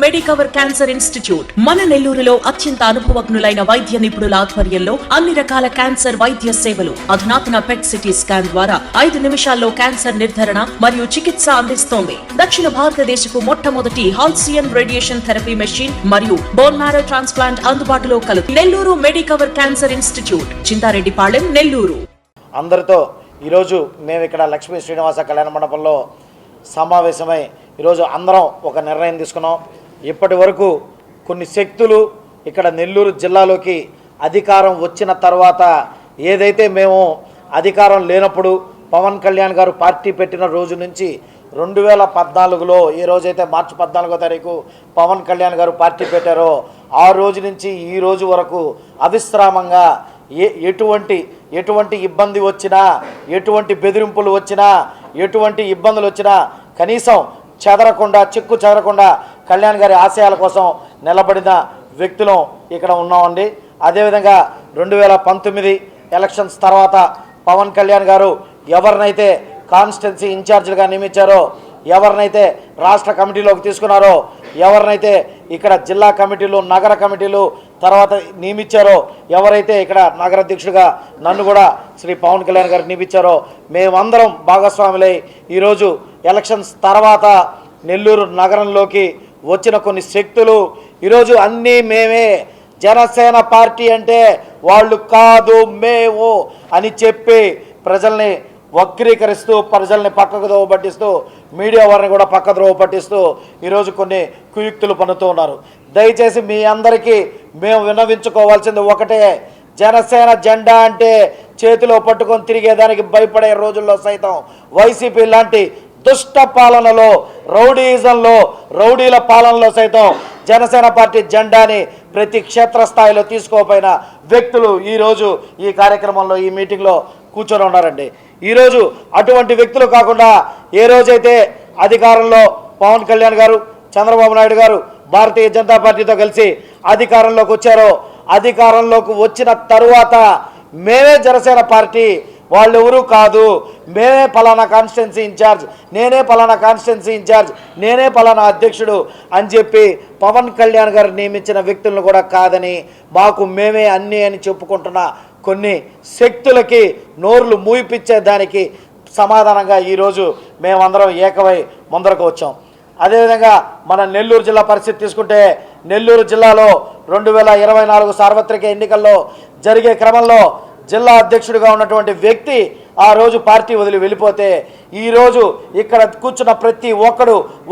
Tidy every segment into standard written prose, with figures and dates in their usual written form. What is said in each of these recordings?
Medicover cancer institute మన నెల్లూరులో అత్యంత అనుభవజ్ఞులైన వైద్య నిపుణుల ఆధ్వర్యంలో అన్ని రకాల క్యాన్సర్ వైద్య సేవలు అధునాతన పెట్ సిటీ స్కాన్ ద్వారా 5 నిమిషాల్లో క్యాన్సర్ నిర్ధారణ మరియు చికిత్స అందిస్తోంది. దక్షిణ భారతదేశపు మొట్టమొదటి హాల్సియన్ రేడియేషన్ థెరపీ మెషిన్ మరియు బోన్ మ్యారో ట్రాన్స్ప్లాంట్ అందుబాటులో కలదు. Nellore Medicover cancer institute, Chintareddypalem, Nellore. అందరితో ఈరోజు మేము ఇక్కడ లక్ష్మీ శ్రీనివాస కళ్యాణ మండపంలో సమావేశమై ఈరోజు అందరం ఒక నిర్ణయం తీసుకున్నాం. ఇప్పటి వరకు కొన్ని శక్తులు ఇక్కడ నెల్లూరు జిల్లాలోకి అధికారం వచ్చిన తర్వాత ఏదైతే మేము అధికారం లేనప్పుడు పవన్ కళ్యాణ్ గారు పార్టీ పెట్టిన రోజు నుంచి 2014లో ఏ రోజైతే మార్చి 14వ తారీఖు పవన్ కళ్యాణ్ గారు పార్టీ పెట్టారో ఆ రోజు నుంచి ఈ రోజు వరకు అవిశ్రామంగా ఎటువంటి ఇబ్బంది వచ్చినా, ఎటువంటి బెదిరింపులు వచ్చినా, ఎటువంటి ఇబ్బందులు వచ్చినా కనీసం చెక్కు చెదరకుండా కళ్యాణ్ గారి ఆశయాల కోసం నిలబడిన వ్యక్తులం ఇక్కడ ఉన్నామండి. అదేవిధంగా 2019 ఎలక్షన్స్ తర్వాత పవన్ కళ్యాణ్ గారు ఎవరినైతే కాన్స్టిట్యున్సీ ఇన్ఛార్జీలుగా నియమించారో, ఎవరినైతే రాష్ట్ర కమిటీలోకి తీసుకున్నారో, ఎవరినైతే ఇక్కడ జిల్లా కమిటీలు, నగర కమిటీలు తర్వాత నియమించారో, ఎవరైతే ఇక్కడ నగర అధ్యక్షుడిగా నన్ను కూడా శ్రీ పవన్ కళ్యాణ్ గారు నియమించారో మేమందరం భాగస్వాములై ఈరోజు ఎలక్షన్స్ తర్వాత నెల్లూరు నగరంలోకి వచ్చిన కొన్ని శక్తులు ఈరోజు అన్నీ మేమే, జనసేన పార్టీ అంటే వాళ్ళు కాదు మేము అని చెప్పి ప్రజల్ని వక్రీకరిస్తూ, ప్రజల్ని పక్కకు ద్రోవ పట్టిస్తూ, మీడియా వారిని కూడా పక్క ద్రోవ పట్టిస్తూ ఈరోజు కొన్ని కుయుక్తులు పన్నుతూ ఉన్నారు. దయచేసి మీ అందరికీ మేము విన్నవించుకోవాల్సింది ఒకటే, జనసేన జెండా అంటే చేతిలో పట్టుకొని తిరిగేదానికి భయపడే రోజుల్లో సైతం వైసీపీ లాంటి దుష్ట పాలనలో, రౌడీయిజంలో, రౌడీల పాలనలో సైతం జనసేన పార్టీ జెండాని ప్రతి క్షేత్రస్థాయిలో తీసుకోపోయిన వ్యక్తులు ఈరోజు ఈ కార్యక్రమంలో, ఈ మీటింగ్లో కూర్చొని ఉన్నారండి. ఈరోజు అటువంటి వ్యక్తులు కాకుండా ఏ రోజైతే అధికారంలో పవన్ కళ్యాణ్ గారు, చంద్రబాబు నాయుడు గారు భారతీయ జనతా పార్టీతో కలిసి అధికారంలోకి వచ్చారో, అధికారంలోకి వచ్చిన తరువాత మేమే జనసేన పార్టీ, వాళ్ళెవరూ కాదు, మేమే పలానా కాన్స్టిట్యున్సీ ఇన్ఛార్జ్, నేనే పలానా కాన్స్టిట్యున్సీ ఇన్ఛార్జ్, నేనే పలానా అధ్యక్షుడు అని చెప్పి పవన్ కళ్యాణ్ గారు నియమించిన వ్యక్తులను కూడా కాదని మాకు మేమే అన్నీ అని చెప్పుకుంటున్న కొన్ని శక్తులకి నోర్లు మూయిపించేదానికి సమాధానంగా ఈరోజు మేమందరం ఏకమై ముందరకు వచ్చాం. అదేవిధంగా మన నెల్లూరు జిల్లా పరిస్థితి తీసుకుంటే, నెల్లూరు జిల్లాలో 2024 సార్వత్రిక ఎన్నికల్లో జరిగే క్రమంలో జిల్లా అధ్యక్షుడిగా ఉన్నటువంటి వ్యక్తి ఆ రోజు పార్టీ వదిలి వెళ్ళిపోతే ఈరోజు ఇక్కడ కూర్చున్న ప్రతి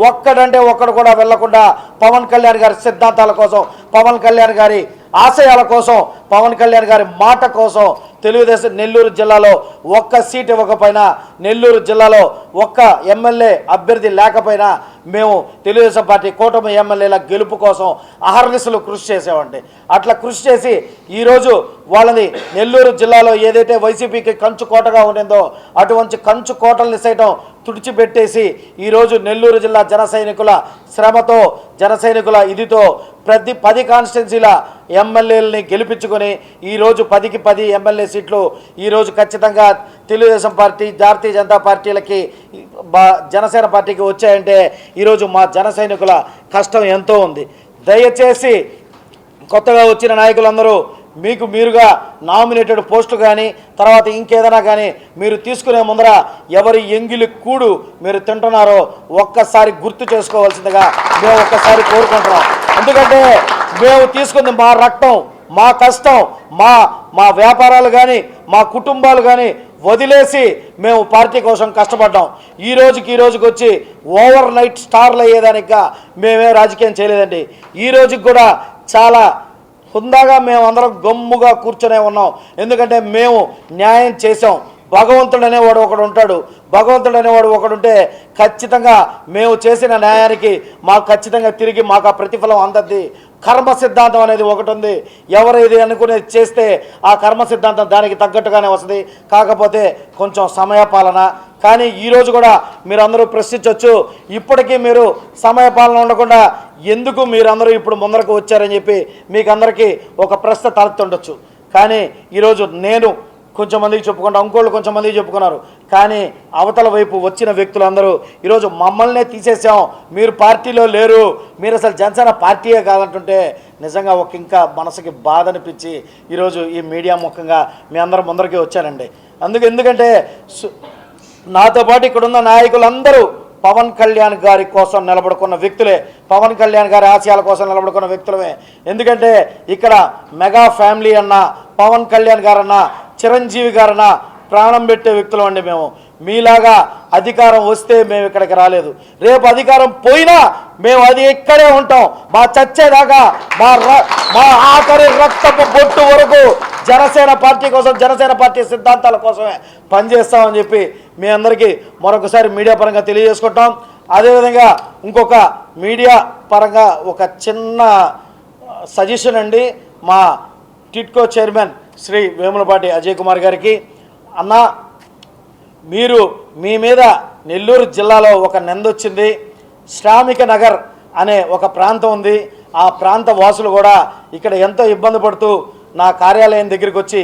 ఒక్కడంటే ఒక్కడు కూడా వెళ్లకుండా పవన్ కళ్యాణ్ గారి సిద్ధాంతాల కోసం, పవన్ కళ్యాణ్ గారి ఆశయాల కోసం, పవన్ కళ్యాణ్ గారి మాట కోసం తెలుగుదేశం నెల్లూరు జిల్లాలో ఒక్క సీట్ ఇవ్వకపోయినా, నెల్లూరు జిల్లాలో ఒక్క ఎమ్మెల్యే అభ్యర్థి లేకపోయినా మేము తెలుగుదేశం పార్టీ కూటమి ఎమ్మెల్యేల గెలుపు కోసం అహర్నిశలు కృషి చేసామండి. అట్లా కృషి చేసి ఈరోజు వాళ్ళని నెల్లూరు జిల్లాలో ఏదైతే వైసీపీకి కంచు కోటగా ఉండిందో అటువంటి కంచు కోటల్ని సైతం తుడిచిపెట్టేసి ఈరోజు నెల్లూరు జిల్లా జన సైనికుల శ్రమతో, జన సైనికుల ఇదితో ప్రతి 10 కాన్స్టిట్యున్సీల ఎమ్మెల్యేలని గెలిపించుకొని ఈరోజు 10కి 10 ఎమ్మెల్యే సీట్లు ఈరోజు ఖచ్చితంగా తెలుగుదేశం పార్టీ, భారతీయ జనతా పార్టీలకి, జనసేన పార్టీకి వచ్చాయంటే ఈరోజు మా జన సైనికుల కష్టం ఎంతో ఉంది. దయచేసి కొత్తగా వచ్చిన నాయకులందరూ మీరుగా నామినేటెడ్ పోస్టులు కానీ తర్వాత ఇంకేదైనా కానీ మీరు తీసుకునే ముందర ఎవరి ఎంగిలి కూడు మీరు తింటున్నారో ఒక్కసారి గుర్తు చేసుకోవాల్సిందిగా మేము ఒక్కసారి కోరుకుంటున్నాం. ఎందుకంటే మేము తీసుకుంది మా రక్తం, మా కష్టం, మా వ్యాపారాలు కానీ, మా కుటుంబాలు కానీ వదిలేసి మేము పార్టీ కోసం కష్టపడ్డాం. ఈ రోజుకి వచ్చి ఓవర్ నైట్ స్టార్లు అయ్యేదానిక మేమే రాజకీయం చేయలేదండి. ఈ రోజుకి కూడా చాలా హుందాగా మేము అందరం గమ్ముగా కూర్చొనే ఉన్నాం. ఎందుకంటే మేము న్యాయం చేసాం. భగవంతుడు అనేవాడు ఒకడు ఉంటాడు. భగవంతుడు అనేవాడు ఒకడుంటే ఖచ్చితంగా మేము చేసిన న్యాయానికి మాకు ఖచ్చితంగా తిరిగి మాకు ఆ ప్రతిఫలం అందద్ది. కర్మ సిద్ధాంతం అనేది ఒకటి ఉంది. ఎవరు ఇది అనుకునేది చేస్తే ఆ కర్మ సిద్ధాంతం దానికి తగ్గట్టుగానే వస్తుంది. కాకపోతే కొంచెం సమయపాలన. కానీ ఈరోజు కూడా మీరందరూ ప్రశ్నించవచ్చు, ఇప్పటికీ మీరు సమయపాలన ఉండకుండా ఎందుకు మీరందరూ ఇప్పుడు ముందరకు వచ్చారని చెప్పి మీకు అందరికీ ఒక ప్రశ్న తలెత్తుండొచ్చు. కానీ ఈరోజు నేను కొంచెం మందికి చెప్పుకుంటారు, ఇంకోళ్ళు కొంచెం మందికి చెప్పుకున్నారు. కానీ అవతల వైపు వచ్చిన వ్యక్తులందరూ ఈరోజు మమ్మల్నే తీసేసాం, మీరు పార్టీలో లేరు, మీరు అసలు జనసేన పార్టీయే కాదంటుంటే నిజంగా ఒక ఇంకా మనసుకి బాధ అనిపించి ఈరోజు ఈ మీడియా ముఖంగా మీ అందరం ముందరికి వచ్చానండి. ఎందుకంటే నాతో పాటు ఇక్కడున్న నాయకులందరూ పవన్ కళ్యాణ్ గారి కోసం నిలబడుకున్న వ్యక్తులే, పవన్ కళ్యాణ్ గారి ఆశయాల కోసం నిలబడుకున్న వ్యక్తులమే. ఎందుకంటే ఇక్కడ మెగా ఫ్యామిలీ అన్న, పవన్ కళ్యాణ్ గారన్న, చిరంజీవి గారన్న ప్రాణం పెట్టే వ్యక్తులు అండి మేము. మీలాగా అధికారం వస్తే మేము ఇక్కడికి రాలేదు, రేపు అధికారం పోయినా మేము అది ఇక్కడే ఉంటాం. మా చచ్చేదాకా మా ఆఖరి రక్తపు బొట్టు వరకు జనసేన పార్టీ కోసం, జనసేన పార్టీ సిద్ధాంతాల కోసమే పనిచేస్తామని చెప్పి మీ అందరికీ మరొకసారి మీడియా పరంగా తెలియజేసుకుంటాం. అదేవిధంగా ఇంకొక మీడియా పరంగా ఒక చిన్న సజెషన్ అండి, మా టిట్కో చైర్మన్ శ్రీ వేములపాటి అజయ్ కుమార్ గారికి. అన్న, మీరు మీ మీద నెల్లూరు జిల్లాలో ఒక నిందొచ్చింది. శ్రామిక నగర్ అనే ఒక ప్రాంతం ఉంది, ఆ ప్రాంత వాసులు కూడా ఇక్కడ ఎంతో ఇబ్బంది పడుతూ నా కార్యాలయం దగ్గరికి వచ్చి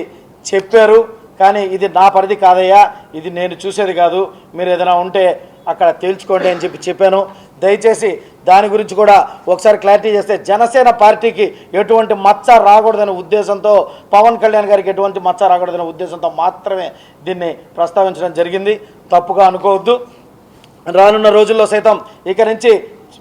చెప్పారు. కానీ ఇది నా పరిధి కాదయ్యా, ఇది నేను చూసేది కాదు, మీరు ఏదైనా ఉంటే అక్కడ తేల్చుకోండి అని చెప్పాను. దయచేసి దాని గురించి కూడా ఒకసారి క్లారిటీ చేస్తే, జనసేన పార్టీకి ఎటువంటి మచ్చ రాకూడదనే ఉద్దేశంతో, పవన్ కళ్యాణ్ గారికి ఎటువంటి మచ్చ రాకూడదనే ఉద్దేశంతో మాత్రమే దీన్ని ప్రస్తావించడం జరిగింది. తప్పుగా అనుకోవద్దు. రానున్న రోజుల్లో సైతం ఇక నుంచి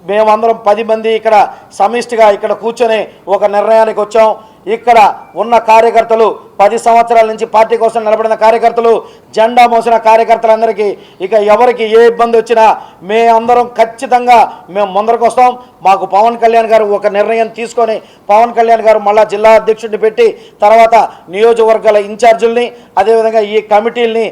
మేమందరం 10 మంది ఇక్కడ సమిష్టిగా ఇక్కడ కూర్చొని ఒక నిర్ణయానికి వచ్చాం. ఇక్కడ ఉన్న కార్యకర్తలు, 10 సంవత్సరాల నుంచి పార్టీ కోసం నిలబడిన కార్యకర్తలు, జెండా మోసిన కార్యకర్తలందరికీ ఇక ఎవరికి ఏ ఇబ్బంది వచ్చినా మేమందరం ఖచ్చితంగా మేము ముందరకు వస్తాం. మాకు పవన్ కళ్యాణ్ గారు ఒక నిర్ణయం తీసుకొని, పవన్ కళ్యాణ్ గారు మళ్ళా జిల్లా అధ్యక్షుడిని పెట్టి, తర్వాత నియోజకవర్గాల ఇన్ఛార్జీలని, అదేవిధంగా ఈ కమిటీలని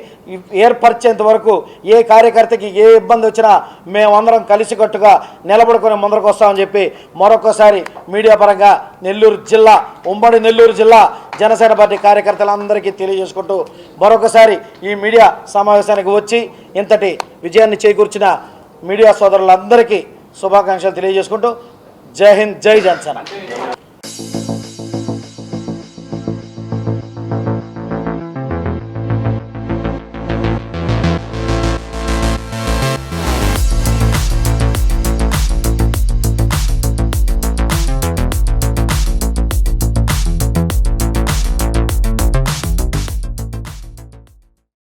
ఏర్పరిచేంత వరకు ఏ కార్యకర్తకి ఏ ఇబ్బంది వచ్చినా మేమందరం కలిసికట్టుగా నిలబడుకొని ముందరకు వస్తామని చెప్పి మరొకసారి మీడియా పరంగా నెల్లూరు జిల్లా, ఉమ్మడి నెల్లూరు జిల్లా జనసేన పార్టీ కార్యకర్తలందరికీ తెలియజేసుకుంటూ మరొకసారి ఈ మీడియా సమావేశానికి వచ్చి ఇంతటి విజయాన్ని చేకూర్చిన మీడియా సోదరులందరికీ శుభాకాంక్షలు తెలియజేసుకుంటూ జై హింద్, జై జనసేన.